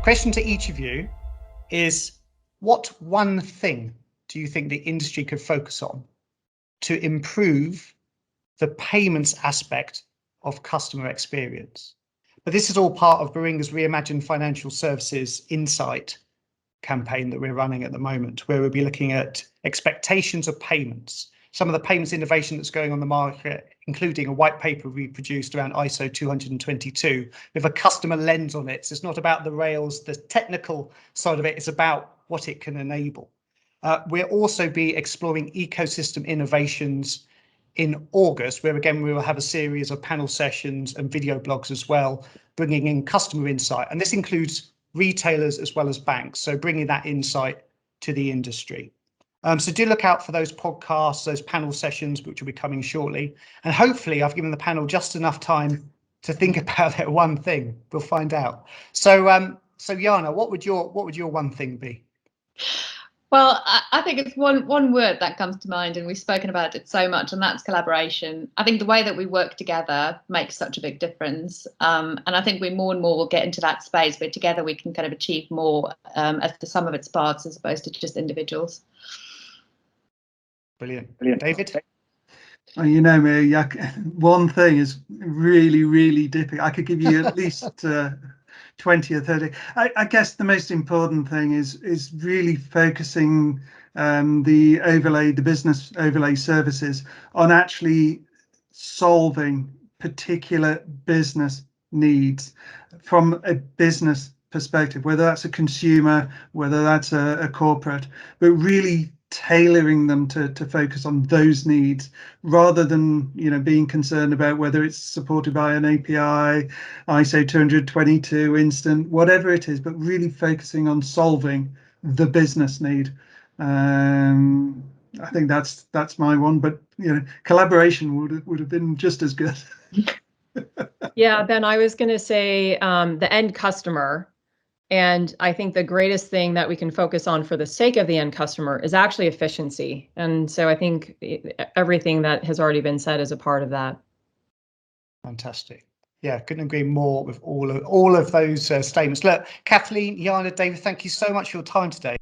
Question to each of you is, what one thing do you think the industry could focus on to improve the payments aspect of customer experience? But this is all part of Baringa's Reimagine Financial Services Insight campaign that we're running at the moment, where we'll be looking at expectations of payments, some of the payments innovation that's going on the market, including a white paper we produced around ISO 222 with a customer lens on it. So it's not about the rails, the technical side of it, it's about what it can enable. We'll also be exploring ecosystem innovations in August, where again we will have a series of panel sessions and video blogs as well, bringing in customer insight. And this includes retailers as well as banks, so bringing that insight to the industry. So do look out for those podcasts, those panel sessions, which will be coming shortly. And hopefully I've given the panel just enough time to think about that one thing. We'll find out. So Jana, what would your one thing be? Well, I think it's one word that comes to mind, and we've spoken about it so much, and that's collaboration. I think the way that we work together makes such a big difference. And I think we more and more will get into that space where together we can kind of achieve more as the sum of its parts as opposed to just individuals. Brilliant. David? Well, you know me, one thing is really, really difficult. I could give you at least 20 or 30. I guess the most important thing is really focusing the business overlay services on actually solving particular business needs from a business perspective, whether that's a consumer, whether that's a corporate, but really tailoring them to focus on those needs rather than being concerned about whether it's supported by an API, ISO 222 instant, whatever it is, but really focusing on solving the business need. I think that's my one, but collaboration would have been just as good. Yeah, Ben, I was going to say the end customer. And I think the greatest thing that we can focus on for the sake of the end customer is actually efficiency. And so I think everything that has already been said is a part of that. Fantastic. Yeah, couldn't agree more with all of those statements. Look, Kathleen, Jana, David, thank you so much for your time today.